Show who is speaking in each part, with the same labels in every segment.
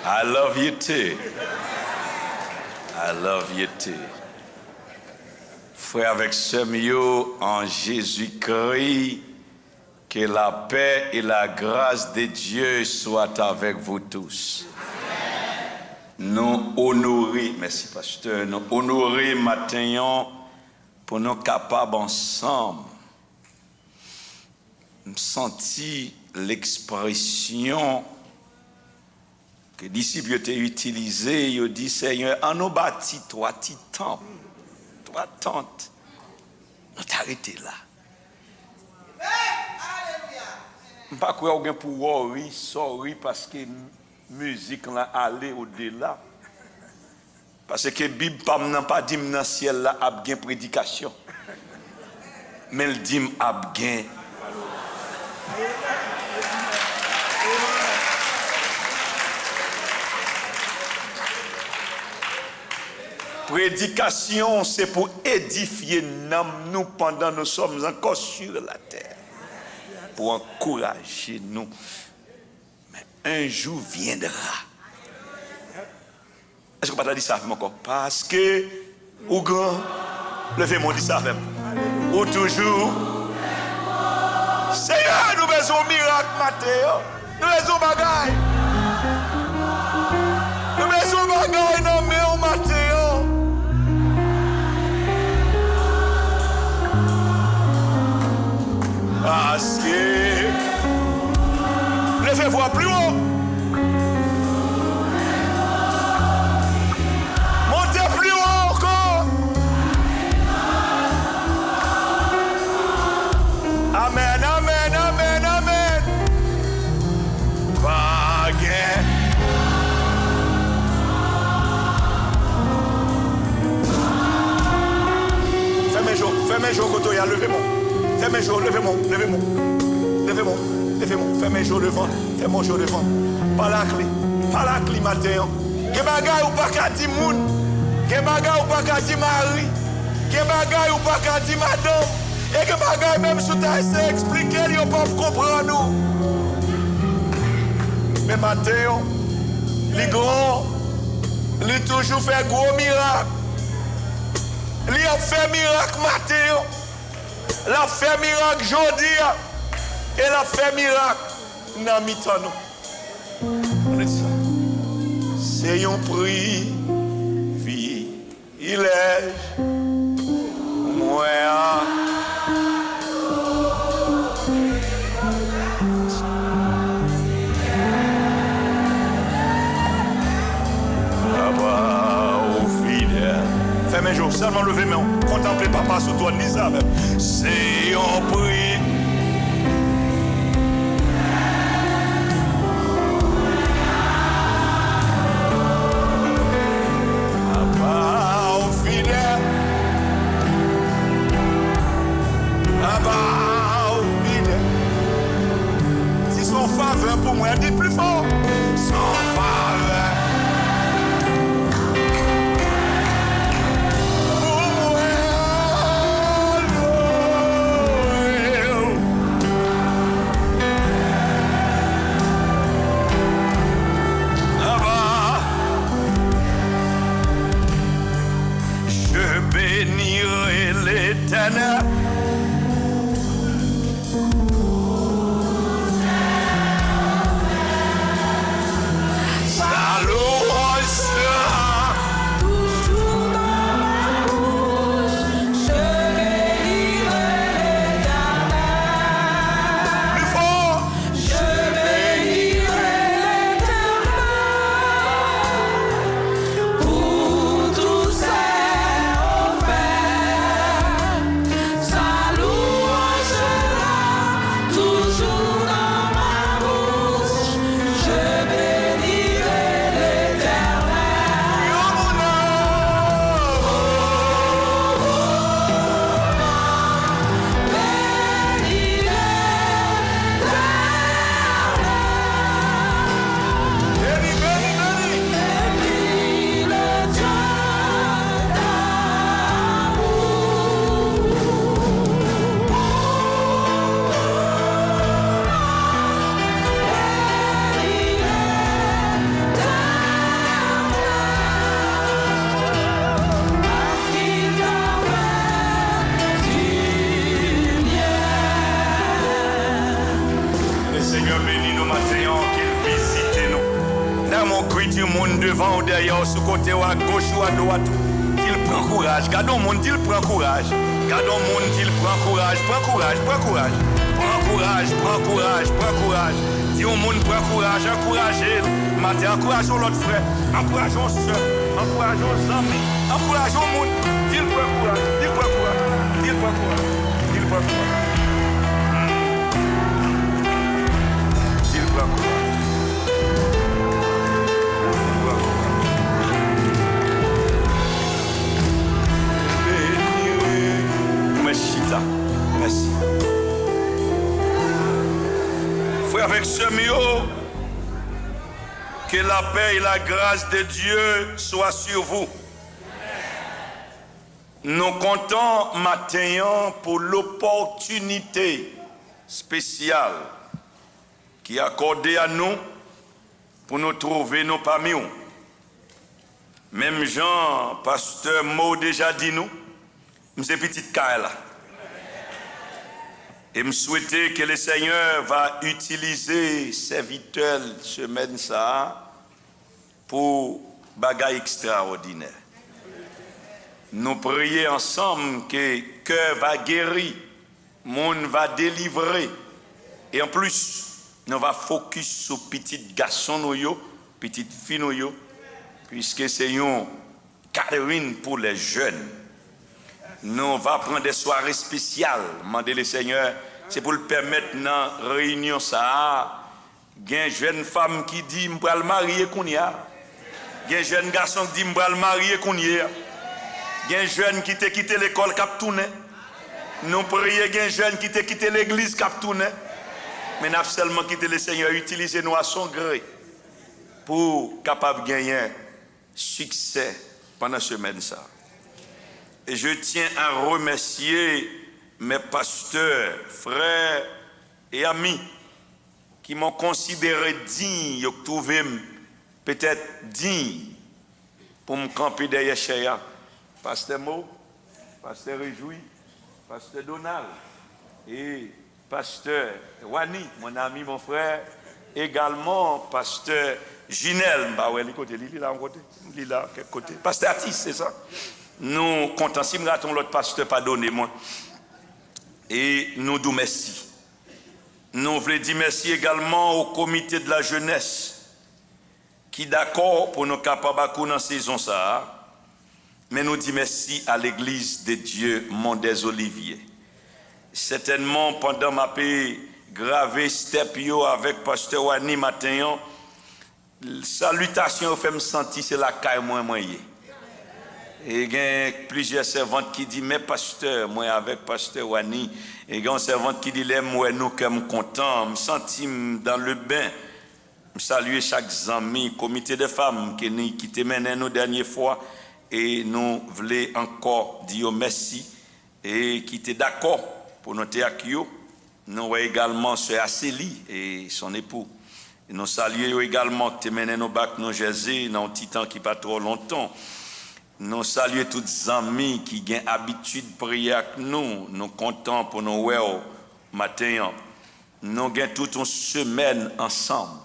Speaker 1: I love you too. I love you too. Frère avec sœur mio en Jésus-Christ, que la paix et la grâce de Dieu soient avec vous tous. Nous honorer, merci pasteur, nous honorer maintenant pour nous capables ensemble sentir l'expression que les disciples ont utilisée. Ils ont dit, Seigneur, en nous bâti trois titans, trois tentes, nous t'arrêter là. Je ne sais pas quoi on pour worry, sorry, parce que musique là aller au-delà. Parce que la Bible n'a pas dit dans le ciel là a bien prédication. Mais elle dit a bien. Prédication, c'est pour édifier nous pendant que nous sommes encore sur la terre. Pour encourager nous. Mais un jour viendra. Est-ce que vous ne dit ça encore? Parce que, ou grand, levez-moi, dit ça même. Ou toujours. Seigneur, nous besoin de miracle, Mathéo. Nous besoin de bagaille. Nous besoin de bagaille dans le Mathéo. Parce que levez-vous plus haut. Montez plus haut encore. Amen, amen, amen, amen. Baguette. Fermez les côté, levez-moi. Fermez les levez-moi, levez-moi. Levez-moi, levez-moi. Fermez les devant, fermez les devant. Pas la clé matin. Que bagaille ou pas qu'à dire moun. Que bagaille ou pas qu'à dire mari. Que bagaille ou pas qu'à dire madame. Et que bagaille même sous ta essai expliquer, ils ne peuvent pas comprendre nous. Mais matin, les grands, ils toujours fait gros miracle. Ils ont fait miracle matin. Il a fait miracle aujourd'hui. Et il a fait miracle dans mi-temps. C'est un privilège. Moi. Fais mes jours, seulement levez mes mains. Contemplez papa sous toi, dis ça même. C'est un prix. Papa, au fidèle. Papa, au fidèle. Si son faveur pour moi, dit plus fort. Son faveur. Bénirai l'Éternel. Sa Seigneur bénit nous matin, qu'il visite nous. Dans mon cri du monde devant ou derrière, sur côté ou à gauche ou à droite, qu'il prend courage. Gardons le monde, qu'il prend courage. Gardons le monde, qu'il prend courage. Prends courage, prends courage. Prends courage, prends courage, prends courage. Dis au monde, prends courage, encouragez. Matin, encourageons l'autre frère, encourageons soeur, encourageons les amis, encourageons le monde. Qu'il prend courage, qu'il prend courage, qu'il prend courage, qu'il prend courage. Qu'il prend courage. Merci. Frère, avec ce mot, que la paix et la grâce de Dieu soient sur vous. Nous comptons maintenant pour l'opportunité spéciale qui est accordée à nous pour nous trouver nous parmi nous. Même Jean, pasteur Mo déjà dit nous, c'est petite caille là. Et me souhaiter que le Seigneur va utiliser serviteurs semaine ça pour bagaille extraordinaire. Nous prions ensemble que cœur va guérir, monde va délivrer. Et en plus, nous va focus sur petits garçons nous, petites filles nous, puisque c'est une Catherine pour les jeunes. Nous va prendre des soirées spéciales. Demander le Seigneur, c'est pour le permettre dans la réunion ça. Il y a une jeune femme qui dit je vais le marier qu'on y a. Il y a un jeune garçon qui dit je vais le marier qu'on y a. Il y a un jeune qui t'a quitté l'école qui a tourné. Nous prions, il y a un jeune qui t'a quitté l'église qui a tourné. Mais nous avons seulement quitté le Seigneur, utiliser nous à son gré pour capable gagner succès pendant la semaine ça. Et je tiens à remercier mes pasteurs, frères et amis qui m'ont considéré digne, qui trouvé peut-être digne pour me camper derrière Chéa. Pasteur Mo, Pasteur Réjoui, Pasteur Donald et Pasteur Wani, mon ami, mon frère, également Pasteur Ginel, il est là, quel côté. Pasteur Atis, c'est ça? Nous comptons, si nous ratons l'autre pasteur, pardonnez-moi. Et nous disons merci. Nous voulons dire merci également au comité de la jeunesse qui est d'accord pour nous capables dans la saison ça. Mais nous disons merci à l'église de Dieu, Mont des Oliviers. Certainement, pendant ma paix, gravé stepio avec pasteur Wani matin, salutation au fait me sentir c'est la caille moyen. Et il y a plusieurs servantes qui disent, mais pasteur, moi avec pasteur Wani, et il y a une servante qui dit, moi nous que me content, me sentis dans le bain, me saluer chaque ami, comité de femmes qui te mené nous dernière fois, et nous voulons encore dire merci, et qui était d'accord pour nous accueillir. Nous voyons également Sœur Acélie et son époux. Et nous saluons également qui te mené nous bac nos Jésus dans un petit temps qui pas trop longtemps. Nous saluons tous les amis qui ont l'habitude de prier avec nous. Nous comptons pour nous voir matin. Nous avons toute une semaine ensemble.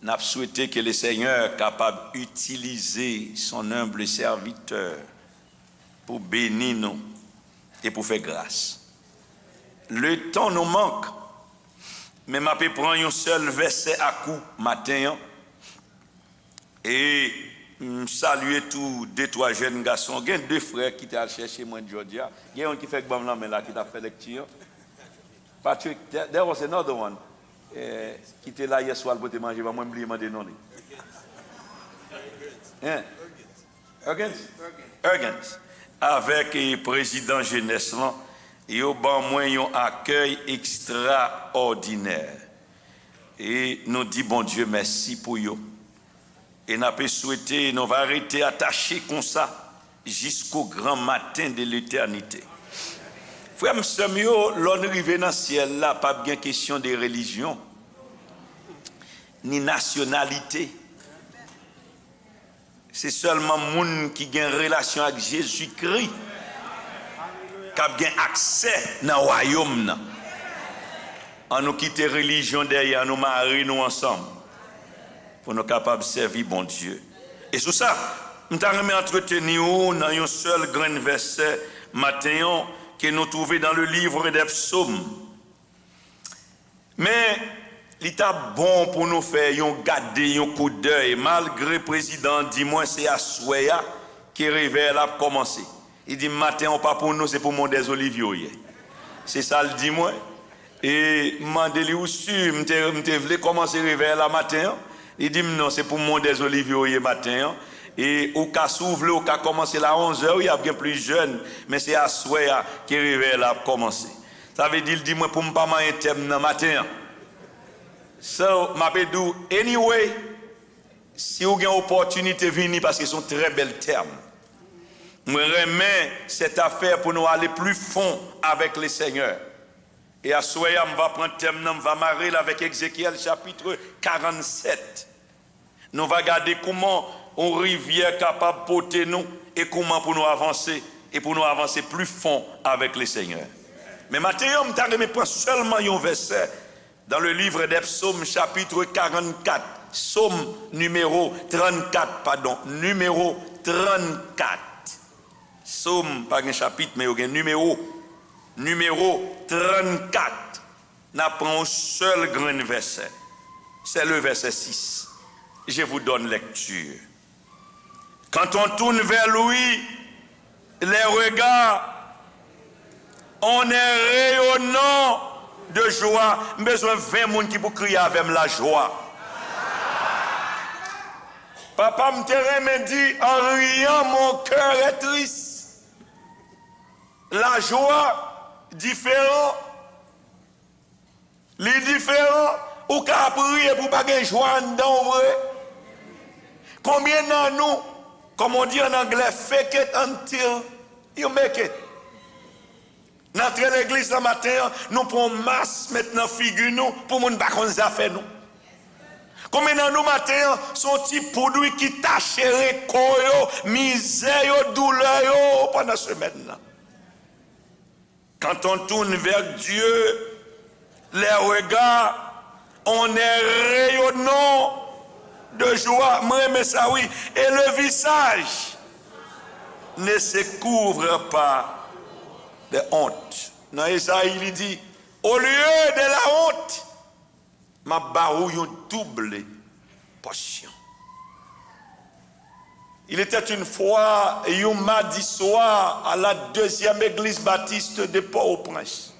Speaker 1: Nous avons souhaité que le Seigneur soit capable d'utiliser son humble serviteur pour bénir nous et pour faire grâce. Le temps nous manque. Mais je vais prendre un seul verset à coup matin. Et saluer tous deux, trois jeunes garçons. Il y a deux frères qui t'ont cherché moi de Georgia. Il y a un qui fait que là, mais là, qui t'a fait lecture. Patrick, there was another one. Qui était là hier soir pour te manger. Moi, je me demandé non. Huggins. Avec le président jeunesse, il a un accueil extraordinaire. Et nous disons, bon Dieu, merci pour eux. Et nous avons souhaité, nous allons arrêter attachés comme ça jusqu'au grand matin de l'éternité. Frère, M. l'on arrive dans le ciel là, pas bien question de religion, ni nationalité. C'est seulement les gens qui ont une relation avec Jésus-Christ qui ont accès dans le royaume. en nous quitter religion derrière, nous marier nous ensemble. Pour nous capables de servir bon Dieu. Et sous ça, nous avons entretenu dans un seul grand verset matin que nous trouvons dans le livre des psaumes. Mais il est bon pour nous faire garder un coup d'œil, malgré le président dit moi c'est à Souaya qui réveille a commencé. Il dit matin pas pour nous, c'est pour mon des oliviers. C'est ça le dit moi. Et mandeli ou sûr, m'te voulais commencer réveiller la matin. Il dit non, c'est pour mon des oliviers matin. Et au cas s'ouvre, au cas commencer à 11h, il y a bien plus jeune, mais c'est à Souaya qui réveille là commencer. Ça veut dire, il dit moi pour me pas un thème dans matin. So, ma pédou, anyway, si vous avez une opportunité de venir, parce que ce sont très belles termes, je remets cette affaire pour nous aller plus fond avec le Seigneur. Et à Soya, on va prendre thème, on va marrer avec Ézéchiel chapitre 47. Nous allons regarder comment une rivière capable de porter nous et comment pour nous avancer et pour nous avancer plus fond avec le Seigneur. Mais maintenant, je vais prendre seulement un verset dans le livre des psaumes chapitre 44. Psaume numéro 34, pardon, numéro 34. Psaume, pas un chapitre, mais un numéro 34. Nous prenons un seul grand verset. C'est le verset 6. Je vous donne lecture. Quand on tourne vers lui, les regards, on est rayonnant de joie. Besoin de 20 personnes qui pour crier avec la joie. Papa me dit, en riant, mon cœur est triste. La joie, différent. Les différents, ou qu'à prier pour pas de joie dedans, vrai. Combien d'entre nous, comme on dit en anglais, fake it until you make it. Notre l'église le matin, nous prenons masse maintenant figure nous pour nous pas qu'on a fait nous. Combien d'entre nous matin sont petits produits qui tâcheraient koyo, misère, douleur pendant ce semaine. Quand on tourne vers Dieu, les regards, on est rayonnant de joie. Moi, mais ça oui. Et le visage ne se couvre pas de honte. Dans Isaïe, il dit, au lieu de la honte, ma barouille une double portion. Il était une fois, un mardi soir, à la 2e église baptiste de Port-au-Prince,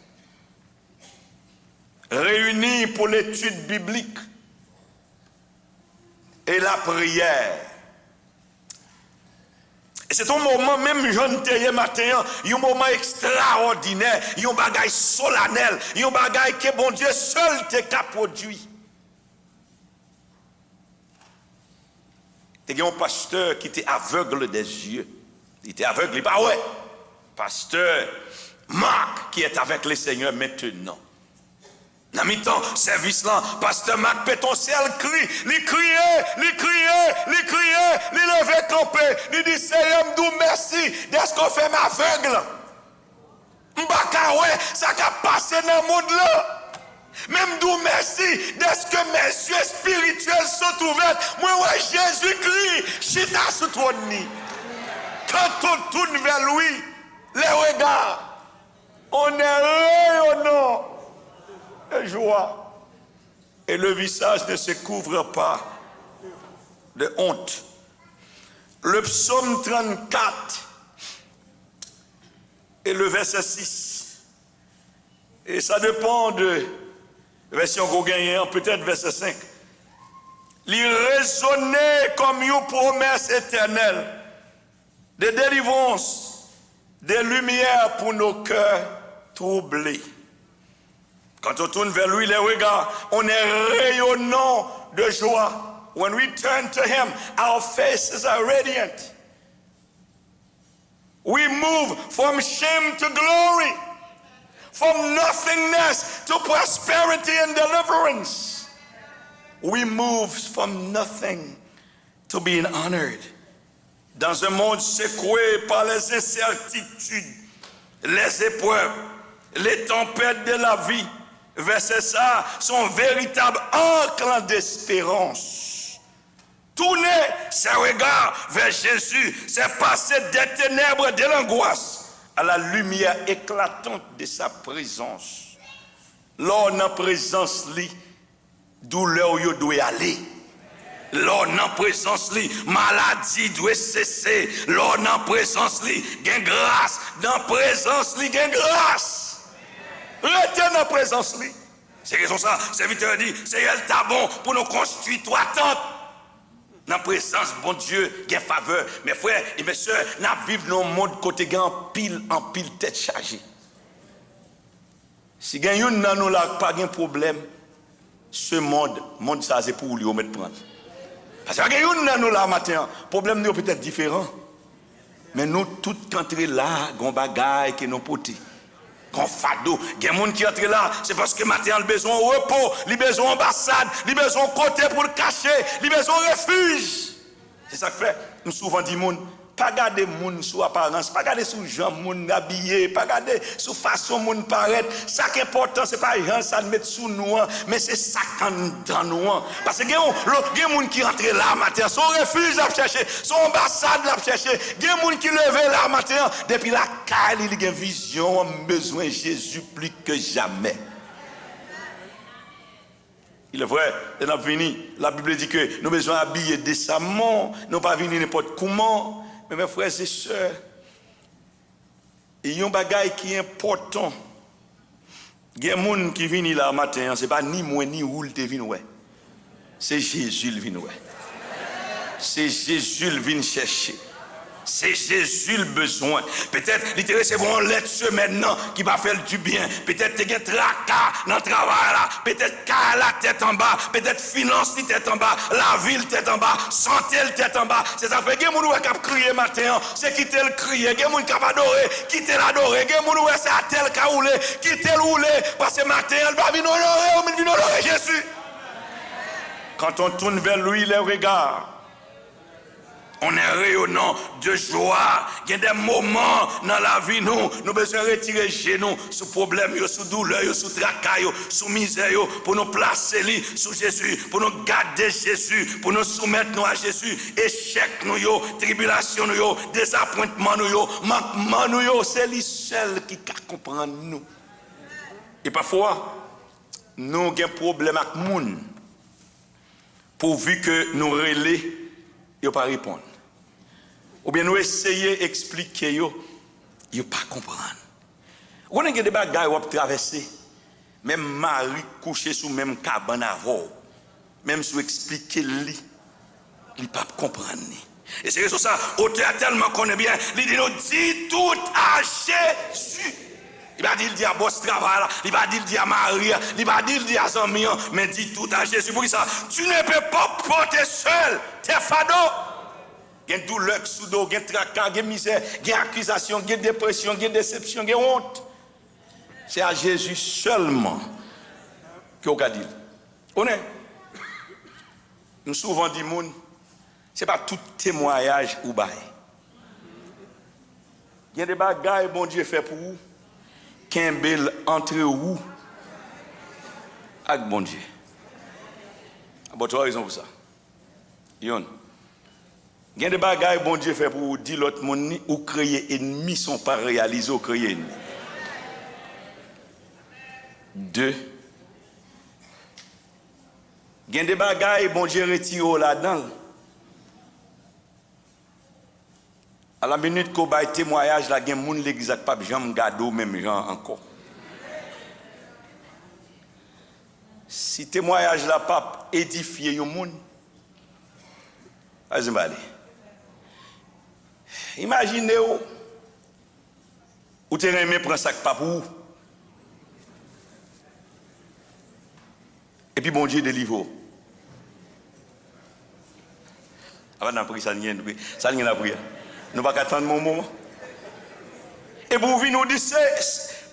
Speaker 1: réunis pour l'étude biblique et la prière. Et c'est un moment, même jeune hier matin, un moment extraordinaire, un bagage solennel, un bagage que bon Dieu seul t'a produit. Il y a un pasteur qui était aveugle des yeux. Il était aveugle, il dit, ah ouais, pasteur Marc qui est avec le Seigneur maintenant. Dans mi-temps, service là, pasteur Marc Pétoncel crie, il criait, il levait campé, il dit, Seigneur, m'dou merci, d'est-ce qu'on fait m'aveugle? M'baka ouais, ça a passé dans le monde là. Même d'où merci, d'est-ce que mes yeux spirituels sont ouverts. Moi, ouais, Jésus-Christ, chita sous ton nid. Quand on tourne vers lui, les regards, on est rayonnant de joie. Et le visage ne se couvre pas de honte. Le psaume 34 et le verset 6. Et ça dépend de version qu'on gagne, peut-être verset 5. Il résonnait comme une promesse éternelle de délivrance, de lumière pour nos cœurs troublés. Quand on tourne vers lui les regards, on est rayonnant de joie. When we turn to him, our faces are radiant. We move from shame to glory. From nothingness to prosperity and deliverance. We move from nothing to being honored. Dans un monde secoué par les incertitudes, les épreuves, les tempêtes de la vie, verset ça, son véritable encre d'espérance. Tourner ses regards vers Jésus, c'est passer des ténèbres de l'angoisse à la lumière éclatante de sa présence. Lors de présence, douleur doit aller. Lors de présence, maladie doit cesser. Lors de présence, gain grâce. Dans présence, gain grâce. Restez dans présence. C'est raison ça. Le serviteur dit, c'est elle t'a bon pour nous construire trois tentes. Dans la présence, bon Dieu, il y a faveur. Mes frères et mes soeurs, nous vivons dans un monde côté en pile tête chargée. Si il y a une dans nous là, pas de problème, ce monde ça c'est pour lui au mettre prendre. Parce qu'il y a une dans nous là matin, le problème est peut-être différent. Mais nous, tous qui entrent là, gon bagaille qui nous poté. Quand fado, il y a des gens qui entrent là, c'est parce que matin a besoin de repos, il a besoin d'ambassade, il a besoin de côté pour le cacher, il a besoin de refuge. C'est ça que fait. Nous souvent dit moun, pas garder moun sous apparence, pas garder sous gens moun habillé, pas garder sous façon moun paraître. Ça qui est important, c'est pas gens ça mettre sous nous, mais c'est ça dans nous. Parce que il y a des gens qui rentrent là matin, son refuge l'a chercher, son ambassade l'a chercher. Il y a des gens qui lèvent là matin, depuis la caille, il y a une vision, besoin de Jésus plus que jamais. Il est vrai, la Bible dit que nous avons besoin d'habiller décemment, nous ne pas venir n'importe comment. Mais mes frères et sœurs, il y a un bagage qui est important. Il y a des gens qui viennent là matin, ce n'est pas ni moi ni où ils viennent. C'est Jésus qui vient. C'est Jésus qui vient chercher. C'est Jésus le besoin. Peut-être ils recevront l'aide semaine qui va faire du bien. Peut-être tu as un tracas dans le travail là. Peut-être qu'à la tête en bas. Peut-être finance tête en bas. La ville tête en bas. Santé tête en bas. C'est ça fait que les gens qui crier matin, c'est quitter le crier. Les gens qui adorer, quitter l'adorer. Les gens qui c'est à tel cas rouler, quitter le rouler. Parce que matin, elle va venir honorer, on vient honorer Jésus. Quand on tourne vers lui, les regards. On est rayonnant de joie. Il y a des moments dans la vie, nous avons besoin de retirer chez nous sous problème, sous douleur, sous tracas, sous misère, pour nous placer sous Jésus, pour nous garder Jésus, pour nous soumettre à Jésus. Échec, nous, tribulation, nous, désappointement, nous, manquement, nous, c'est lui seul qui comprend nous. Et parfois, nous avons un problème avec les gens, pourvu que nous relais, ils ne pas répondre. Ou bien nous essayer d'expliquer, ils ne pas comprendre. On a des bagages qui ont traversé. Même Marie couché sous même cabane avant. Même si vous expliquez, il ne pas comprendre. Et c'est pour ça, l'auteur tellement connaît bien, il dit, nous dit tout à Jésus. Il va dire à boss travail, il va dire à Marie, il va dire à Zami, mais dit tout à Jésus. Pour ça, tu ne peux pas porter seul tes fardeaux. Il y a douleur, soudo, il y a tracas, il y a misère, il y a accusation, il y a dépression, il y a déception, il y a honte. C'est à Jésus seulement qu'on a dit. On est. Nous souvent dit, ce n'est pas tout témoignage ou bail. Il y a des bagages que bon Dieu fait pour vous, qu'un bel entre vous avec bon Dieu. Bon, tu as raison pour ça. Yon. Il y a des bagages que bon Dieu fait pour vous dire l'autre monde ou créer ennemis sont pas réalisés ou créer ennemis. 2. Il y a des bagages que bon Dieu retire là-dedans. À la minute qu'on va témoignage, il y a des gens qui l'église pas jamais gardé même gens encore. Si témoignage là pas édifié les gens, vas-y aller. Imaginez où tu aimé prendre sac pas pour vous. Et puis bon Dieu délivre. Avant d'en prier, ça n'y est la prière. Nous ne pouvons pas attendre mon moment. Et pour vous nous dire,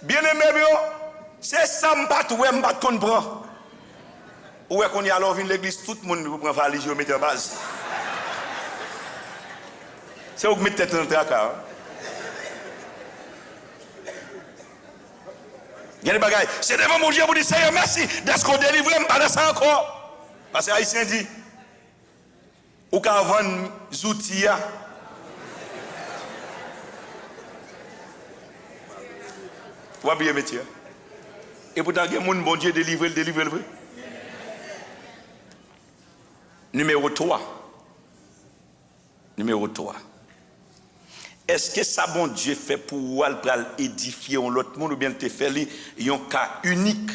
Speaker 1: bien aimé, c'est ça, je ne peux pas comprendre. Où est-ce qu'on y a alors venu l'église, tout le monde vous prend la religion, mettez en base. C'est où vous mettez tête dans le tracas. Il y a des bagailles. C'est devant mon Dieu pour dire Seigneur, merci d'être qu'on délivre, je ne pas de ça encore. Parce que Haïtien dit, ou qu'à vendre des outils, ou à bien métier. Et pourtant, il y a des gens, bon Dieu, délivrer. Numéro 3. Est-ce que ça, bon Dieu, fait pour édifier l'autre monde ou bien te fait un cas unique?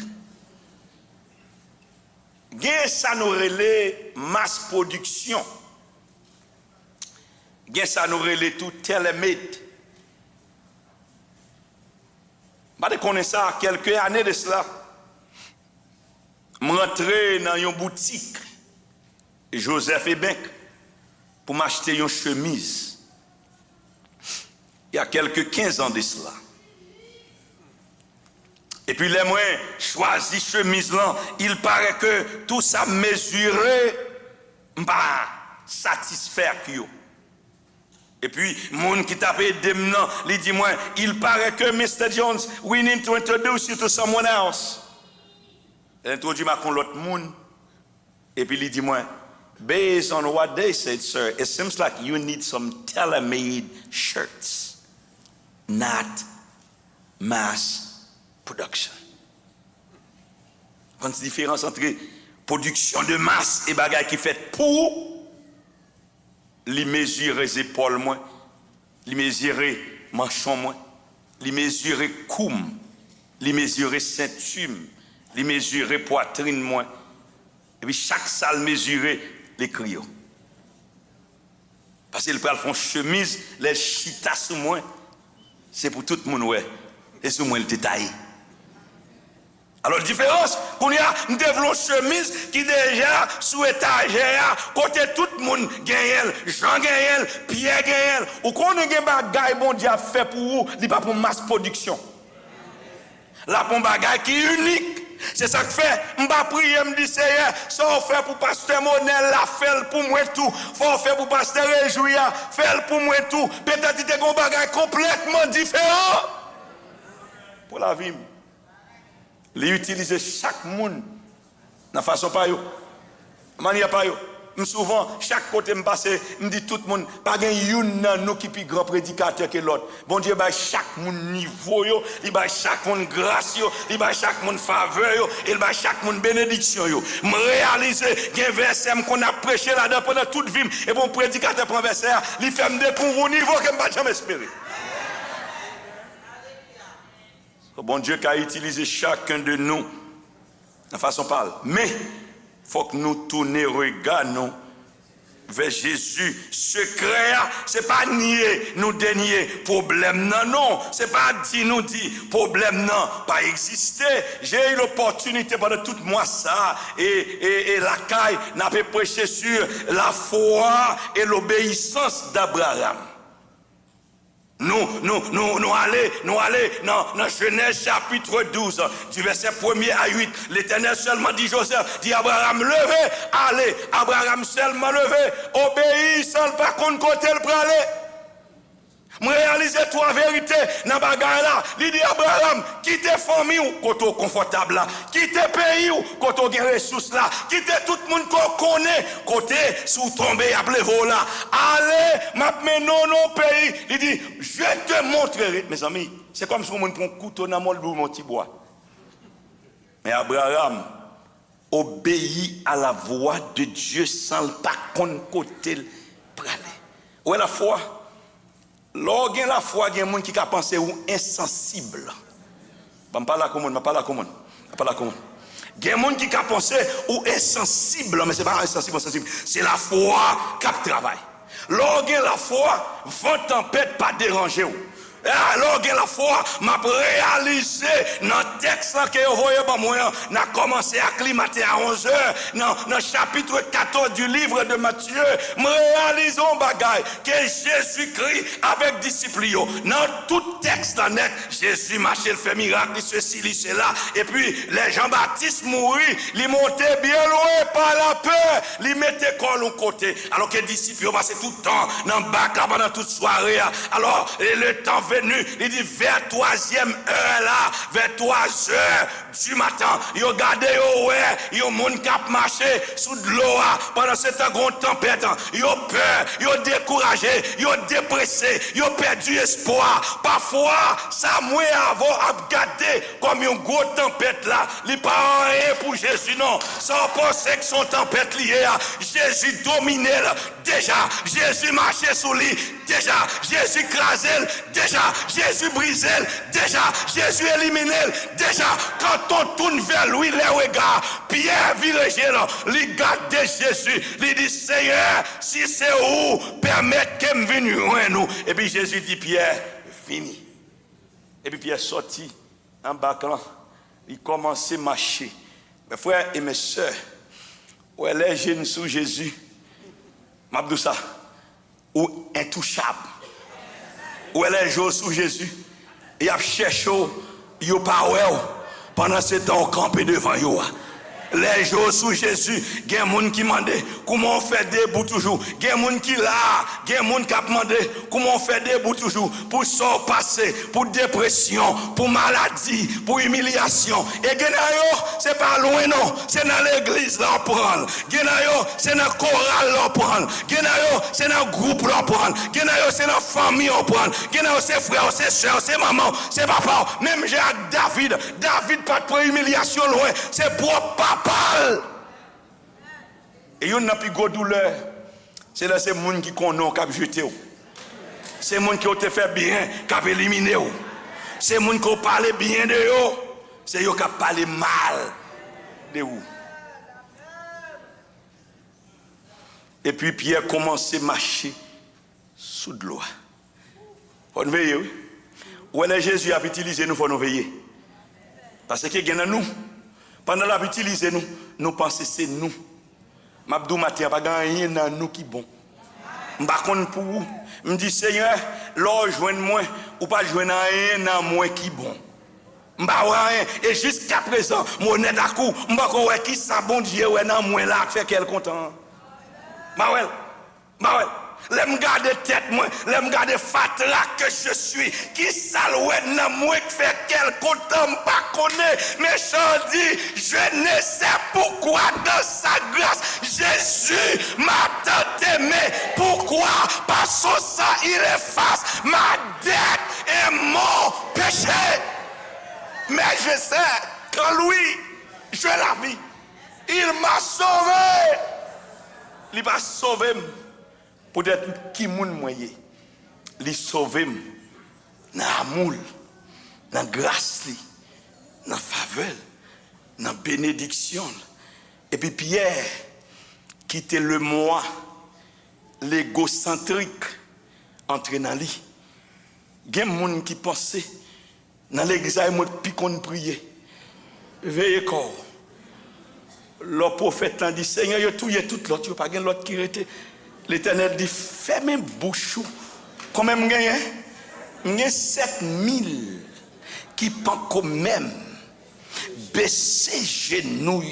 Speaker 1: Gen ça nous relève mass production. Gen ça nous relève tout télémètre. Je connais ça quelques années de cela. Je rentré dans une boutique Joseph et Bank pour m'acheter une chemise. Il y a quelques 15 ans de cela. Et puis les moyens choisi chemise là, il paraît que tout ça mesuré pas satisfaire yo. Et puis moun qui t'a aidé maintenant, il dit moi, il paraît que Mr. Jones, we need to introduce you to someone else. Il introduit ma con l'autre moun. Et puis il dit moi, based on what they said, sir, it seems like you need some tailor-made shirts. Not mass production. Quand c'est la différence entre production de masse et bagaille qui fait pour les mesurer les épaules moins, les mesurer manchon moins, les mesurer coum, les mesurer ceinture, les mesurer poitrine moins. Et puis chaque salle mesurer les crayons. Parce qu'ils prennent font chemise, les chita sous moins. C'est pour tout le monde, ouais. Et sous moi, le détail. Alors, la différence, qu'on y a une chemise qui déjà sous étagère, côté tout le monde gagne, Jean gagne, Pierre gagne, ou qu'on a un bagage bon Dieu fait pour vous, il n'est pas pour masse production. Là, pour un bagage qui est unique. C'est ça que fait, je vais prier, me dire, Seigneur, ça on fait pour pasteur Monel, la fait pour moi tout. Faut faire pour pasteur Réjouia, fait pour moi tout. Peut-être que c'est un bagage complètement différent. Pour la vie, les utiliser chaque monde de façon pas yo. Manière pas yo. Souvent, chaque côté me passe, me dit tout le monde, pas gain une nous qui plus grand prédicateur que l'autre. Bon Dieu, bah chaque monde niveau yo, il bah chaque monde grâce yo, il bah chaque monde faveur yo, il bah chaque monde bénédiction yo. Me réaliser gain verset qu'on a prêché là-dedans pendant toute vie et bon prédicateur prend verset, il fait me découvrir au niveau que me pas jamais espérer. Bon Dieu qui a utilisé chacun de nous de façon parle. Mais faut que nous tournions regard vers Jésus. Secret, c'est pas nier, nous dénier problème non, c'est pas dire nous dire problème non, pas exister. J'ai eu l'opportunité pendant tout mois ça et la caille n'a pas prêché sur la foi et l'obéissance d'Abraham. Nous allons dans Genèse chapitre 12, du verset 1er à 8. L'Éternel seulement dit Joseph, dit Abraham, levez, allez. Abraham seulement levez, obéis, seul par contre côté le pralé. Je réalise trois vérités dans bagaille là. Il dit Abraham, quitte famille ou côté confortable là, quitte pays ou côté gain ressources là, quitte tout le monde qu'on connaît côté sous tomber à plevo là. Allez, maintenant non pays. Il dit je te montrerai mes amis, c'est comme si on prend un couteau dans mon petit bois. Mais Abraham obéit à la voix de Dieu sans le pas côté le pralé. Où est la foi? Lorsque la foi, il y a des gens qui pensent ou insensible. Je ne parle pas comme il y a des gens qui pensent ou insensible, mais ce n'est pas insensible, c'est la foi qui travaille. Lorsque la foi, vent tempête pas déranger. Alors que la foi m'a réalisé dans le texte que vous voyez, on a commencé à climater à 11h dans le chapitre 14 du livre de Matthieu. Je réalise un bagage que Jésus-Christ avec disciples. Dans tout texte là net, Jésus marchait, il fait miracle, ceci, cela. Et puis les Jean-Baptiste mourit, il montait bien loin par la peur, il mettait col au côté. Alors que les disciples passaient tout le temps dans le bac là pendant toute soirée. Alors le temps venu, il dit vers 3e heure là, vers 3 heures du matin, il regardé, il y a un monde qui a marché sous de l'eau pendant cette grande tempête, il a peur, il a découragé, il a dépressé, il a perdu espoir. Parfois, ça m'a avant regardé comme une grosse tempête là, il n'est pas rien pour Jésus, non. Sans penser que son tempête liée, Jésus dominait déjà, Jésus marchait sous lui, déjà, Jésus écrasé, déjà, Jésus brisé, déjà, Jésus éliminé, déjà. Quand on tourne vers lui, les regards, Pierre virage là, il garde Jésus, il dit Seigneur, si c'est où, permettre que me vienne nous. Et puis Jésus dit Pierre, fini. Et puis Pierre sorti en bas, il commence à marcher. Mes frères et mes soeurs, où elle est jeune sous Jésus, Mabdoussa, ou intouchable, où elle est jeune sous Jésus, il a cherché, il a pas pendant ce temps, on campé devant vous. Les jours sous Jésus, il y a des gens qui demandent comment on fait debout toujours. Il y a des gens qui là, il y a des gens qui demandent comment on fait debout toujours. Pour son passé, pour dépression, pour maladie, pour humiliation. Et ce n'est pas loin non, c'est dans l'église là on prend. C'est dans le choral là on prend. C'est dans le groupe là on prend. C'est dans la famille on prend. C'est frère, c'est soeur, c'est maman, c'est papa. Même j'ai David. David pas de humiliation loin, c'est pour papa. Et il y a une plus grosse douleur. C'est là ces gens qui connaissent qui ont jeté. C'est les gens qui ont fait bien, qui ont éliminé. C'est les gens qui ont parlé bien de eux. C'est eux qui ont parlé mal de vous. Et puis Pierre commence à marcher sous de l'eau. Il faut nous veiller. Où est Jésus a utilisé nous, il faut nous veiller. Parce que il y a nous. Pendant la utiliser nous pensons que c'est nous. Mabdou Matia, pas rien dans nous qui bon. M'pa konn pour vous. Me dit Seigneur, l'or joindre moi ou pas joindre rien dans moi qui bon. M'pa rien et jusqu'à présent, mon honnête à coup, m'pa ko ouais qui ça bon Dieu ouais dans moi là fait qu'elle content. Mawel. L'aime garder tête moi, l'aime garder fatra que je suis. Qui salouait dans moi qui fait quel content pas connaît. Mais je dis, je ne sais pourquoi dans sa grâce Jésus m'a tant aimé. Pourquoi? Parce que ça il efface ma dette et mon péché. Mais je sais qu'en lui, je la vis. Il m'a sauvé. Il m'a sauvé. Peut-être qui moun moyen, il sauve dans l'amour, dans la grâce, dans la faveur, dans la bénédiction. Et puis Pierre, qui était le moi, l'égocentrique, entre dans lui. Il y a des gens qui pensaient, dans l'église, il y a des gens qui prier. Veillez corps. Le prophète a dit, Seigneur, il y a tout l'autre, il n'y a pas l'autre qui était. L'Éternel dit, fermez bouchou. Combien vous gagnez? Vous gagnez 7000 qui pensent quand même baisser genoux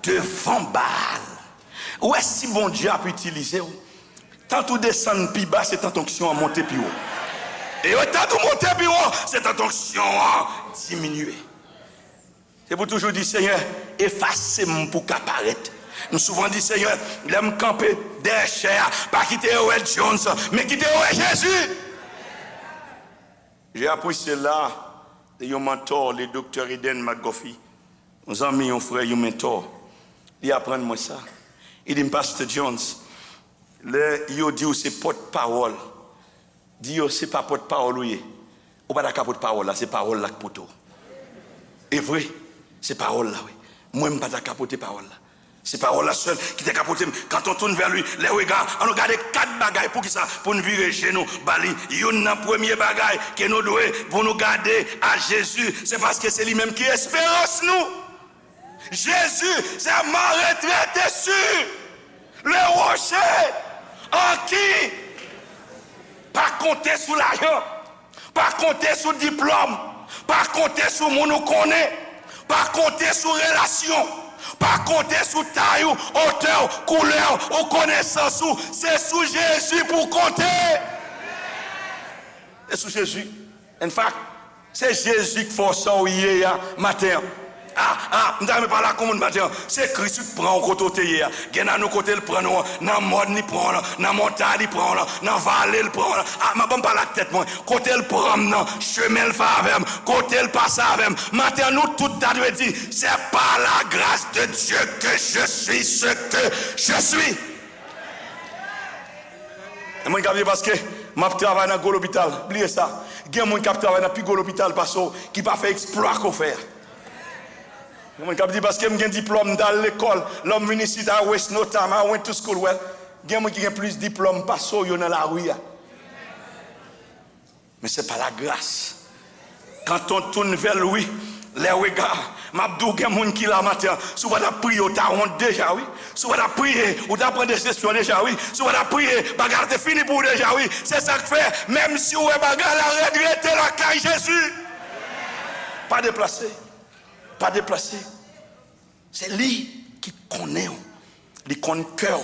Speaker 1: devant Baal. Où est-ce que bon Dieu a pu utiliser? Tant descendre plus bas, c'est tentation à monter plus haut. Et tant monter plus haut, c'est tentation à diminuer. C'est pour toujours dire, Seigneur, effacez-moi pour qu'apparaître. Nous souvent dit Seigneur, l'aime camper des chers, pas quitter Owen Jones, mais quitter Owen Jésus. J'ai appris cela de mon mentor, le docteur Eden McGuffey. Nos amis, mon frère, mon mentor. Il apprend moi ça. Il dit, Pasteur Jones, il dit c'est porte-parole. Il dit c'est pas porte-parole, oui. Ou pas d'accord porte-parole là, c'est parole là pour tout. Et vrai, c'est parole là, oui. Moi, je ne suis pas d'accord porte-parole là. C'est parole la seule qui t'a capoté. Quand on tourne vers lui, les regards, on regarde 4 bagailles pour qui ça? Pour nous virer chez nous. Bali, il y a un premier bagaille que nous devons pour nous garder à Jésus. C'est parce que c'est lui-même qui espérance nous. Jésus, c'est ma retraite sûr. Le rocher en qui? Pas compter sur l'argent, pas compter sur le diplôme, pas compter sur mon nous connaît, pas compter sur relation. Pas compter sur taille, hauteur, couleur ou connaissance. C'est sous Jésus pour compter. c'est sous Jésus. En fait, c'est Jésus qui force ça hier matin. Nous n'avons pas là comme matin. C'est Christ qui prend au côté hier. Il y a nos côtés le prend, dans mode il prend, dans montagne il prend, dans vallée il prend. Ma bonne pas la tête moi. Côté le prend, chemin le fait avec, côté le passe avec. Matin nous tout à l'heure dit, c'est par la grâce de Dieu que je suis ce que je suis. Et moi je parce que je travaille dans un hôpital. Oubliez ça. Il y a des gens qui travaillent dans un plus gros hôpital parce qui pas fait exploit qu'on fait. Je dis parce que j'ai un diplôme dans l'école, l'homme vient ici, I waste no time, I went to school well. Il y a qui ont plus de diplôme parce que dans la rue. Mais ce n'est pas la grâce. Quand on tourne vers lui, les regards, Mabdou, il y a des gens qui la matin, si vous avez prié, vous avez honte déjà, oui. Si vous avez prié, vous avez pris des décisions déjà, oui. Si vous avez prié, bagarre c'est fini pour déjà, oui. C'est ça que fait, même si vous avez bagarre, la regretter la caille Jésus. Pas déplacé. Pas déplacé. C'est lui qui connaît, il connaît le cœur,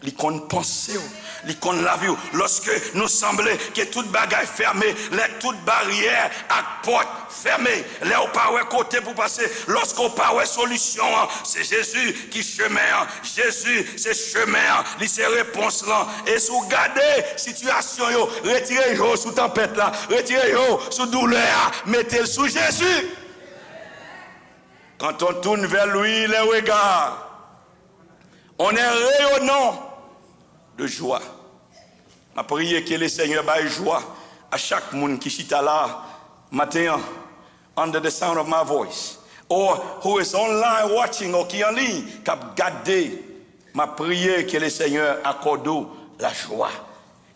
Speaker 1: il connaît pensée, il connaît la vie. Lorsque nous semblait que toute bagaille fermée, toute barrière à porte fermée, là on part côté pour passer. Lorsqu'on part solution, c'est Jésus qui chemin. Jésus c'est chemin, il c'est réponse là. Et si vous gardez situation, retirez-le sous tempête là, retirez-le sous douleur, mettez-le sous Jésus. Quand on tourne vers lui, les regards, on est rayonnant de joie. Ma prière que le Seigneur baille joie à chaque monde qui chita là, matin, under the sound of my voice, or who is online watching, ou qui en ligne, qui a gardé. Ma prière que le Seigneur accorde la joie.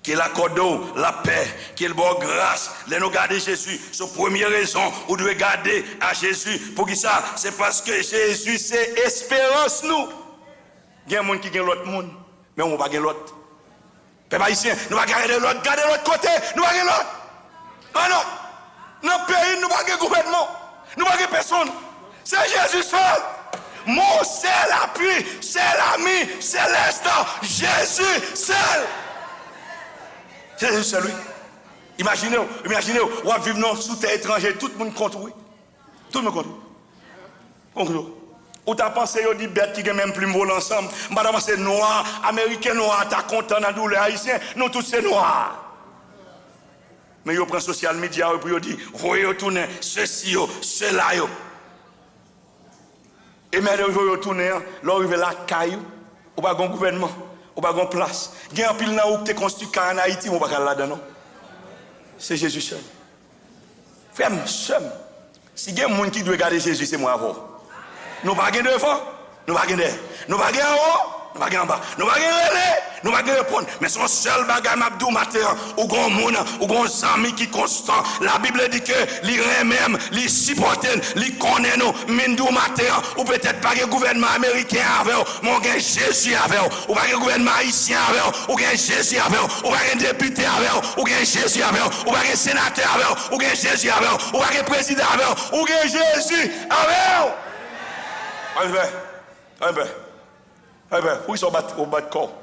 Speaker 1: Qu'il accorde la paix, qu'il bonne grâce. Les nous garder Jésus. C'est la première raison où nous devons garder à Jésus. Pour qui ça? C'est parce que Jésus, c'est espérance nous. Il y a des gens qui gagnent l'autre monde, mais on ne va pas gagner l'autre. Peuple haïtien, nous ne va pas garder l'autre. Garder l'autre côté, nous ne va pas gagner l'autre. Ah non. Dans le pays, nous ne va pas gagner gouvernement. Nous ne va pas gagner personne. C'est Jésus seul. Mon seul appui, c'est l'ami, c'est l'instant. Jésus seul. C'est celui. Imaginez, on va vivre sous terre étrangère, tout le monde contre lui. Tout le monde contre lui. Contre lui. Ou t'as pensé, on dit bête qui a même plus vol ensemble. Madame, c'est noir, américain noir, t'as content dans la douleur haïtien. Nous tous c'est noir. Mais ils prennent social media et puis ils disent, voyez retourner ceci, cela. Et maintenant, ils vont retourner, là, ils la caillou, ou pas un gouvernement. Ou pas de place. Il y a un pile où tu construis en Haïti, on va pas là-dedans. C'est Jésus seul. Frère, seul. Si il y a un monde qui doit garder Jésus, c'est moi avant. Nous ne pouvons pas gagner devant, nous ne pouvons pas gagner. Nous ne pouvons pas gagner en haut, nous ne pouvons pas gagner en bas. Nous ne pouvons pas gagner relais, nous ne pouvons pas répondre. Mais son seul bagage, Mabdou matin, ou grand monde, ou grand ami qui est constant. La Bible dit que l'Iran même, les supporte, les connaît nous, Mindou matin, ou peut-être pas le gouvernement américain avec mais on gagne Jésus avec ou pas le gouvernement haïtien avec ou gagne Jésus avec ou pas le député avec ou gagne Jésus avec ou pas le sénateur avec ou gagne Jésus avec ou pas le président avec ou gagne Jésus avec. Où ils sont au bas de corps.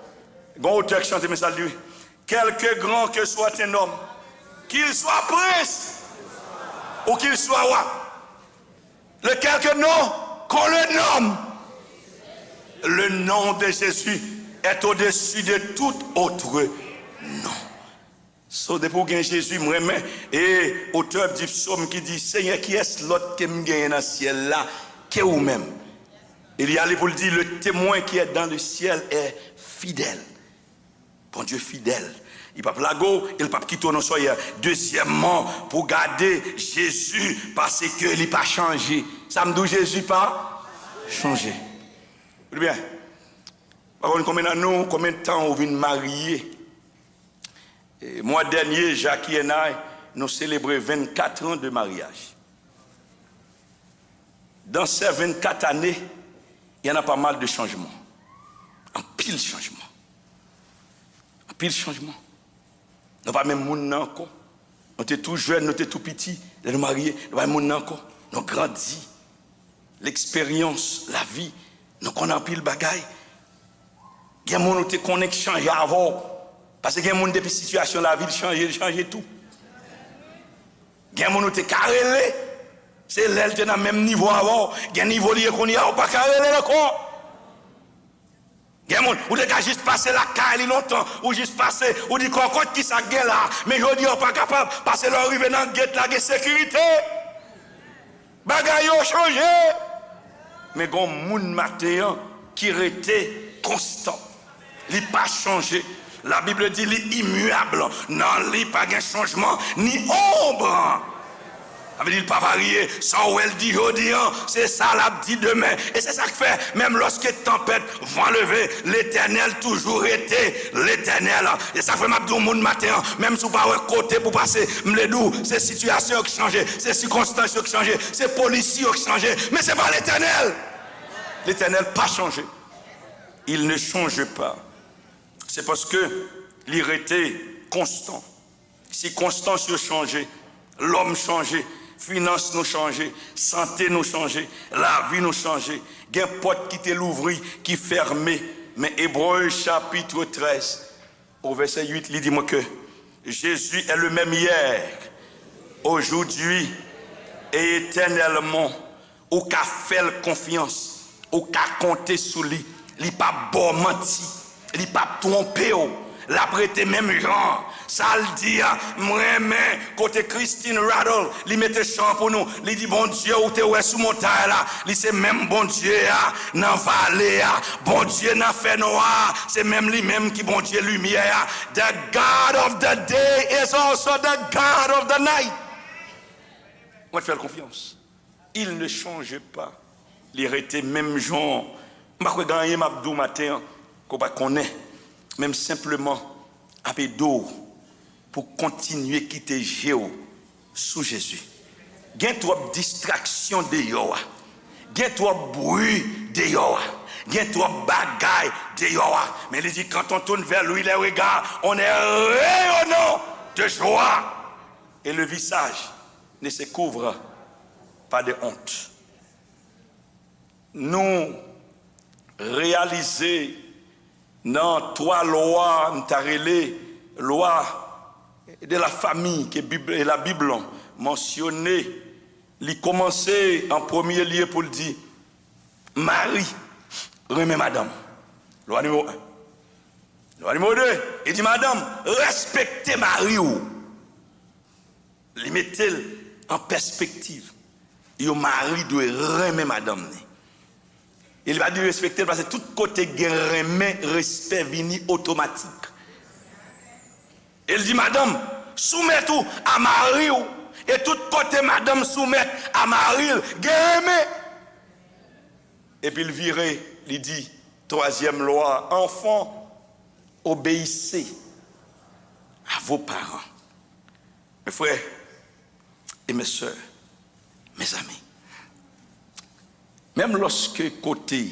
Speaker 1: Grand auteur qui chante le message lui. Quelque grand que soit un homme, qu'il soit prince ou qu'il soit roi, le quelque nom qu'on le nomme, le nom de Jésus est au-dessus de tout autre nom. So, depuis que Jésus me remet, et auteur du psaume qui dit, Seigneur, qui est l'autre qui me gagne dans le ciel là, qui est vous-même? Il y a allé pour le dire, le témoin qui est dans le ciel est fidèle. Bon Dieu fidèle. Il ne peut pas lago, il ne peut pas quitter nos soyeux. Deuxièmement, pour garder Jésus, parce qu'il n'a pas changé. Ça me dit Jésus pas changé. Bien. Par contre, combien de temps on vient marier? Et mois dernier, Jackie et I, nous célébrons 24 ans de mariage. Dans ces 24 années, il y en a pas mal de changements. Un pile changement. Un pile changement. Nous pas même moun encore. Nous étions tout jeunes, nous étions tout petits. Nous nous mariés, nous pas même moun encore. Nous grandis. L'expérience, la vie, nous connaissons pile bagaille. Il y a des gens qui ont changé avant. Parce qu'il y a des gens depuis situation la vie, changer tout. Il y a des gens qui sont carrés. C'est l'aile qui est dans le même niveau avant. Il y a un niveau lié qu'on y a, pas carré encore. Il y a des gens qui juste passer la caille longtemps, ou juste passer, ou dit qu'on compte qui ça gagne là. Mais je dis, on n'est pas capable de passer leur arrivée dans le guet, la sécurité. Bagaille ont changé. Mais il y a des gens matin qui restent constants. Il n'a pas changé. La Bible dit, il est immuable. Non, il n'y a pas de changement, ni ombre. Ça veut dire pas varier. Ça où elle dit aujourd'hui, c'est ça l'a dit demain. Et c'est ça que fait, même lorsque tempête vent lever, l'éternel toujours été l'éternel. Et ça fait m'abdou monde matin, même si vous pas un côté pour passer, m'ledou, c'est situation qui change, c'est circonstances qui changent, c'est policiers qui changent, mais c'est pas l'éternel. L'éternel pas changé. Il ne change pas. C'est parce que il était constant. Si constant se changeait, l'homme changeait. Finances nous changer, santé nous changer, la vie nous changer. Il y a un porte qui était l'ouvri, qui fermé. Mais Hébreux chapitre 13, au verset 8, il dit moi que Jésus est le même hier, aujourd'hui et éternellement. Ou qu'a fait confiance, ou qu'a compté sur lui. Il n'est pas bon menti, il n'est pas trompé. La prêté même genre. Ça le dit, moi, côté Christine Rattle, il mettait chant pour nous. Il dit, bon Dieu, où tu es sous montagne là. Il c'est même bon Dieu, dans la vallée, bon Dieu, dans la fait noir. C'est même lui-même qui bon Dieu lumière. The God of the day is also the God of the night. On va faire confiance. Il ne change pas. Il était même genre. Je ne sais pas si je matin, qu'on va connaître. Même simplement, avec d'eau, pour continuer à quitter Géo sous Jésus. Il y a trop de distractions de Yoa. Il y a trop de bruit de Yoa. Il y a trop de bagailles de Yoa. Mais il dit, quand on tourne vers lui, les regards, on est rayonnant de joie. Et le visage ne se couvre pas de honte. Nous réaliser dans trois lois, loi de la famille que la Bible a mentionné, il commençait en premier lieu pour le dire, Marie, remet madame. Loi numéro 1. Loi numéro 2, il dit, madame, respectez Marie. Il mettait en perspective. Et Marie doit remettre madame. Il va dire respecter parce que tout côté remet respect vini automatique. Il dit madame, soumet tout à Marie et tout côté madame soumet à Marie, remet. Et puis il virait, il dit troisième loi, enfants, obéissez à vos parents. Mes frères et mes soeurs, mes amis. Même lorsque côté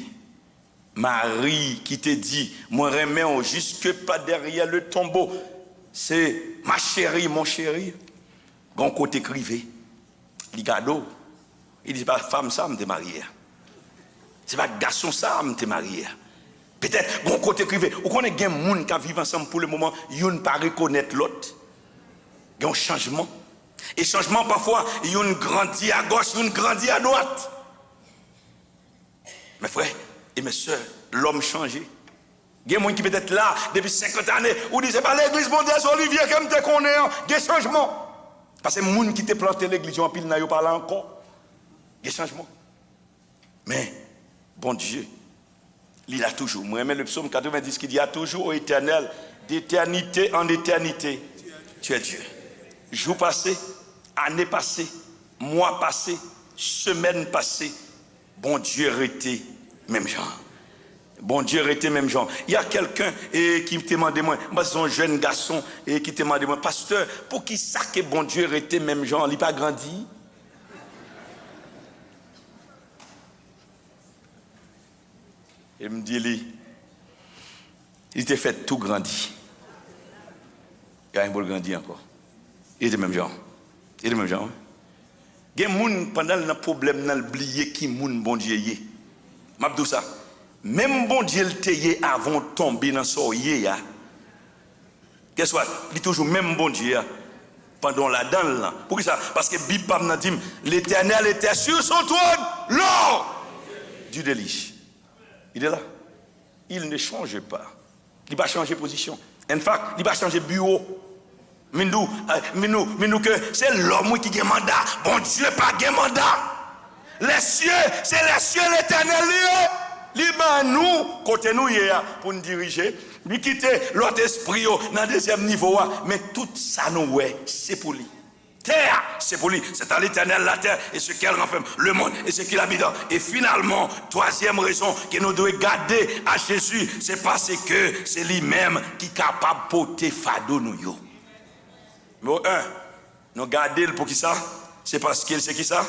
Speaker 1: Marie qui te dit, moi remets jusque pas derrière le tombeau, c'est ma chérie, mon chéri, bon côté crivé, il gado, il dit pas femme ça, me marié. C'est pas garçon ça, me marié. Peut-être bon côté crivé, ou qu'on est des gens qui vivent ensemble pour le moment, ils ne pas reconnaître l'autre. Il y a un changement. Et changement parfois, ils ont grandi à gauche, ils ont grandi à droite. Mes frères et mes soeurs, l'homme changé. Il y a des gens qui peut être là depuis 50 années, ou disent, c'est pas l'église mondiale Olivier qui me connaît, il y a changement. Parce que les gens qui te planté l'église, en pile, n'a pas là encore. Il y a changement. Mais, bon Dieu, il a toujours. Moi, j'aime le psaume 90 qui dit, il y a toujours au éternel, d'éternité en éternité, tu es Dieu. Jour passé, année passée, mois passé, semaine passée, bon Dieu était même genre. Bon Dieu était même genre. Il y a quelqu'un qui te demande moi, c'est un jeune garçon qui te demande moi, pasteur, pour qui ça que bon Dieu était même genre, il n'a pas grandi? Il me dit, il était fait tout grandi. Il a un beau grandi encore. Il était même genre. Il était même genre. Il y a des gens pendant le problème, dans l'oublier qui moun bon Dieu y est. M'a dit ça. Même bon Dieu le teye avant de tomber dans son yé. Qu'est-ce que il est toujours même bon Dieu. pendant la donne là. Pour ça? Parce que Bible m'a dit l'Éternel était sur son trône lors du délice. Il est là. Il ne change pas. Il va changer position. En fait, il va changer bureau. Mais nous que c'est l'homme qui a un mandat. Bon Dieu pas un mandat. Les cieux, c'est les cieux l'Éternel. Libre nous, côté nous hier, pour nous diriger. Lui quitter l'autre esprit dans le deuxième niveau. Mais tout ça, nous, ouais, c'est pour lui. Terre, c'est pour lui. C'est à l'Éternel la terre et ce qu'elle renferme, le monde et ce qu'il habite. Et finalement, troisième raison que nous devons garder à Jésus, c'est parce que c'est lui-même qui est capable de porter fardeau nous. Numéro 1, nous gardons pour qui ça? C'est parce qu'il c'est qui ça?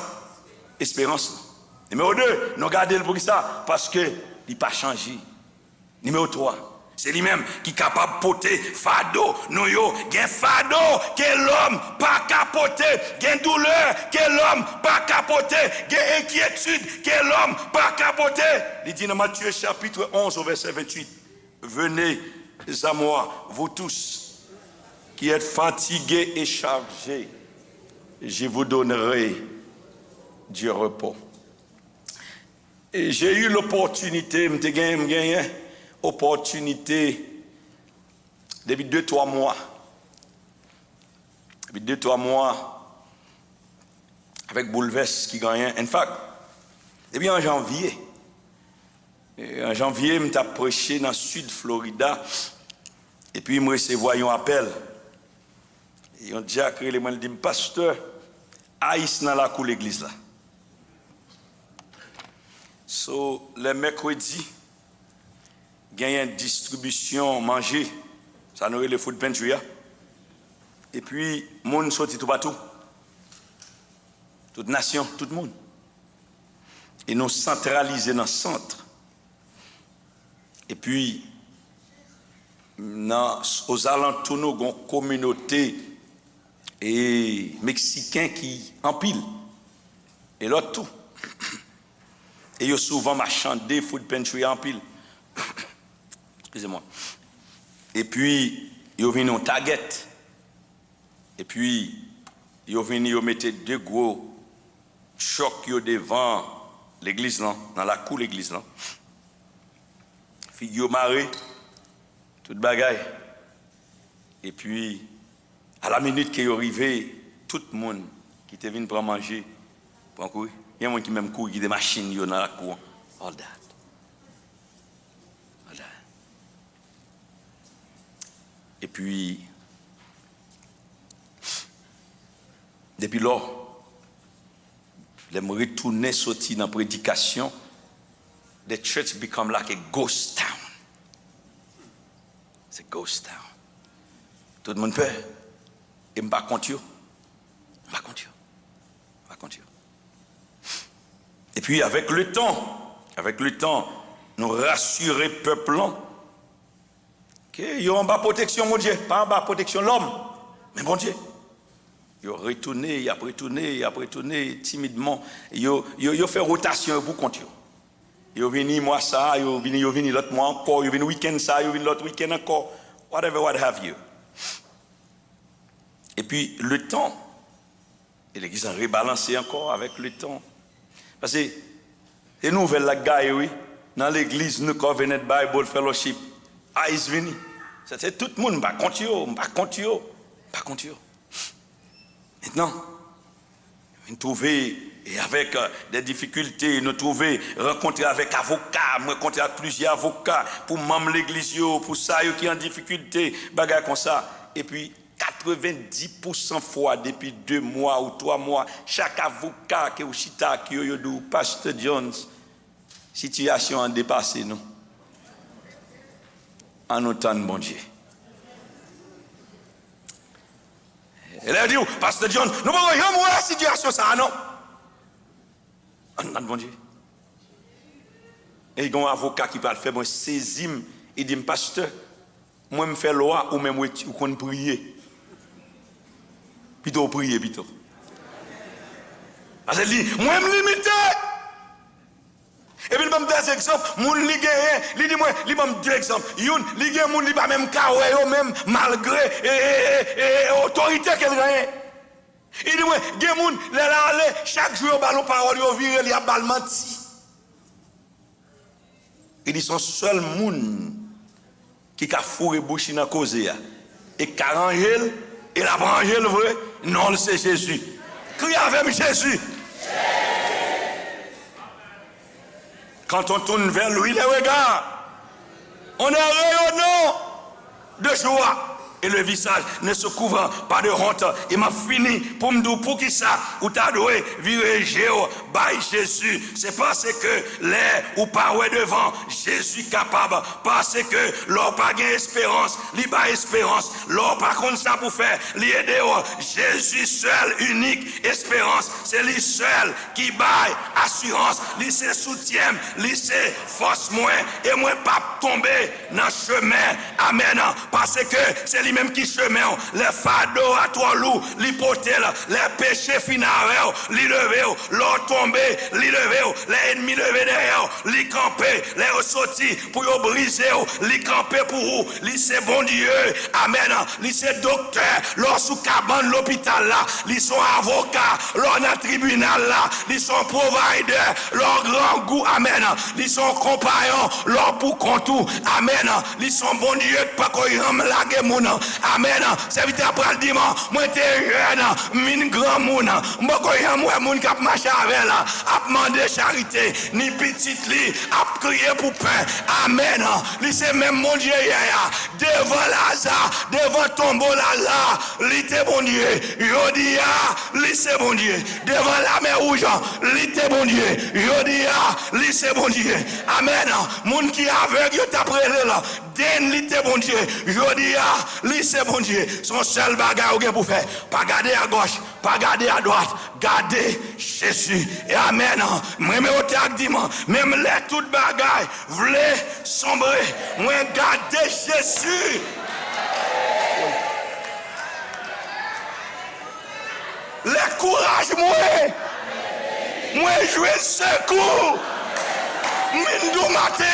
Speaker 1: Espérance. Numéro 2, nous gardons pour qui ça? Parce qu'il n'a pas changé. Numéro 3, c'est lui-même qui est capable de porter fardeau. Nous, il y a fardeau que l'homme pas capoter. Il y a douleur que l'homme pas capoter. Il y a inquiétude que l'homme pas capoter. Il dit dans Matthieu chapitre 11 au verset 28. Venez à moi, vous tous qui êtes fatigués et chargés, je vous donnerai du repos. Et j'ai eu l'opportunité, opportunité depuis 2-3 mois. Depuis 2-3 mois, avec Bouleverse qui gagne. En fait, depuis en janvier, je me prêché dans le sud Florida. Et puis, je me recevoir un appel. Et on dit à créer moi, dit pasteur, Aïs dans la cour l'église là. So, le mercredi, il y a une distribution manger, ça nourrit le food pantry. Et puis, le monde sorti tout partout. Toute nation, tout le monde. Et nous centralisés dans le centre. Et puis, aux alentours, nous avons une communauté et mexicain qui empile. Et l'autre tout. Et ils souvent marchandé food pantry en pile. Excusez-moi. Et puis, ils viennent en target. Et puis, ils viennent, ils mettent 2 gros chocs devant l'église, dans la cour de l'église. Figure marée, toute bagaille. Et puis, à la minute qu'ils arrivent, tout le monde qui était venu pour manger, pour courir. Il y a des gens qui même courent, qui ont des machines dans la cour. All that. Et puis, depuis lors, je me retourner, sortir dans la prédication, the church become like a ghost town. C'est un ghost town. Tout le monde peur. Et je ne vais pas continuer. Et puis avec le temps, nous rassurer le peuple qu'il y a une protection, mon Dieu, pas une protection l'homme, mais mon Dieu. Il a retourné, timidement. Il a fait rotation pour continuer. Il a venu moi ça, il a venu l'autre mois encore, il a venu week-end ça, il a venu l'autre week-end encore, whatever, what have you. Et puis le temps, et l'église a rebalancé encore avec le temps. Parce que les nouvelles la gagne, oui, dans l'église, nous, Covenant Bible Fellowship, Ice Vini. C'est tout le monde, pas continuer. Maintenant, nous trouvons, et avec des difficultés, nous trouvons, rencontrer avec avocats, rencontrer avec plusieurs avocats, pour membres de l'église, pour ça, qui ont en difficulté, bagaille comme ça. Et puis, 90% fois depuis 2 mois ou 3 mois, chaque avocat qui est au chita, qui est au Pasteur Jones, situation a dépassé nous. En autant de bon Dieu. Elle a dit, Pasteur Jones, nous ne pouvons pas voir la situation, ça, non? En autant de bon Dieu. Et il y a un avocat qui peut faire, moi, saisis, il dit, Pasteur, moi, je fais loi ou même ou qu'on prie. Plutôt prier, plutôt. Parce qu'il dit, moi, je me limite. Et puis, il m'a donné des exemples. Mon ligue, il dit, moi, il m'a donné 2 exemples. Il dit, mon ligue, pas même carré, même malgré l'autorité qu'elle gagne. Il dit, ouais, il y a des gens, chaque jour, au ballon parole, il vire, il y a bal menti. Il dit, son seul monde qui a fourré bouche dans la cause, et qui a rangé, et la rangé le vrai, non, c'est Jésus. Crie avec Jésus. Quand on tourne vers lui, les regards, on est rayonnant de joie. Et le visage ne se couvre pas de honte. Il m'a fini pour me dire pour qui ça, ou t'as doué, virer Géo, by Jésus. C'est parce que les ou pas devant Jésus capable. Parce que l'on pas gain espérance, li pas espérance. L'on pas contre ça pour faire, li aider. Jésus seul, unique espérance. C'est lui seul qui baille assurance. Lui c'est soutien, lui c'est force moins. Et moi pas tomber dans le chemin. Amen. Parce que c'est lui-même qui chemin, les fardeaux à trois loups, l'hypothèse, les péchés finaux, les lever, l'or tomber, les lever, les ennemis lever derrière, les camper, les ressortir pour briser, les camper pour vous, les c'est bon Dieu, amen, les c'est docteur, l'or sous cabane l'hôpital là, les sont avocats, l'or dans tribunal là, les sont provider, leur grand goût, amen, les sont compagnons, leur pour contour, amen, les sont bon Dieu, pas qu'on y rame la guémouna. Amen. Serviteur après le dimanche, moi t'es jeune, min grand moun. Moi quand y a moun qui a marché avec là, a demandé charité, ni petite li, a crié pour pain. Amen. Li c'est même mon Dieu devant Lazare, devant tombeau Lazare, li t'es bon Dieu. Jodia, li c'est bon Dieu. Devant la mer rouge, li t'es bon Dieu. Jodia, li c'est bon Dieu. Amen. Moun qui aveugle t'a prélé là, den li t'es bon Dieu. Jodia, lui c'est bon Dieu, son seul bagage pour faire, pas garder à gauche, pas garder à droite, garder Jésus. Et amen. Moi me au dimanche, même les toutes bagages voulaient sombrer, moi garder Jésus. Le courage moi jouer secours. Mindou matin,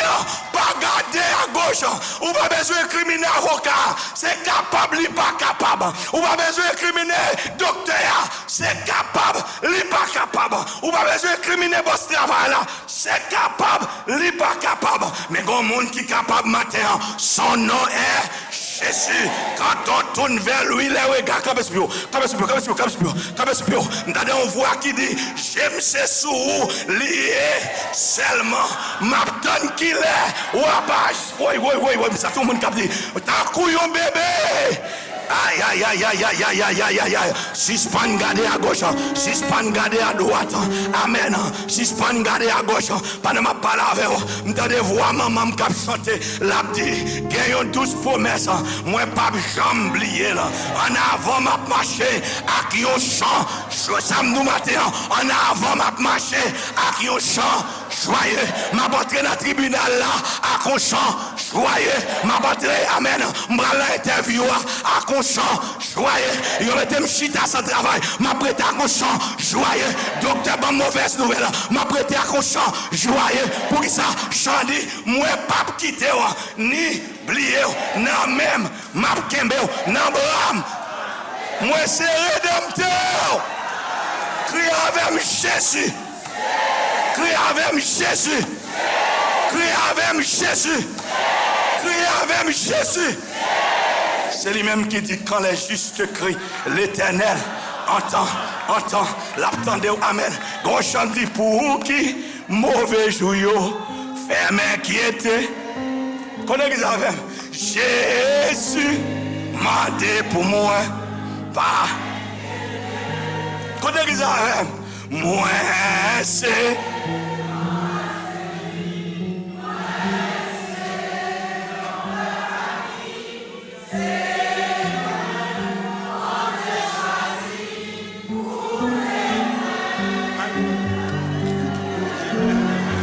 Speaker 1: pas garder à gauche. Ou pas besoin de criminel avocat. C'est capable, il pas capable. Ou pas besoin de criminel docteur. C'est capable, il pas capable. Ou pas besoin de criminel boss travail là. C'est capable, il pas capable. Mais il y a un monde qui est capable matin. Son nom est Jésus. Quand on tourne vers lui, les regards, on voit qui dit, j'aime ces sous liés seulement. M'attend qu'il est. Oui, ça tout le monde qui dit, t'as couillon bébé. Aïe. Suspend garder à gauche, suspend garder à droite. Amen. Suspend garder à gauche. Pendant ma parole avec vous, m'entendez voir maman qui chanter l'a dit. Gagnons 12 promesses. Moi pas jamais oublier là. En avant m'a marché à qui on chant. Samedi matin, en avant m'a marché à qui on chant. Joyeux, m'a battu dans le tribunal là, à qu'on chant. Joyeux, m'a battu, amen. M'bral l'interview à qu'on chant. Joyeux, il aurait été m'chita sans travail. M'a prêté à qu'on chant. Joyeux, docteur, bonne mauvaise nouvelle. M'a prêté à qu'on chant. Joyeux, pour qui ça, chandi, moi pas quitter ni blier, non même, m'a kembe, non bram. Moi c'est rédempteur. Crie avec Jésus. Crie avec Jésus. Crie avec Jésus. Crie avec Jésus. C'est lui-même qui dit quand les justes crient, l'Éternel entend, l'attendez, amen. Gros chant dit pour qui mauvais joyau, fait m'inquiéter. Connaissez ça avec Jésus m'a dit pour moi, pas. Connaissez ça avec moi, c'est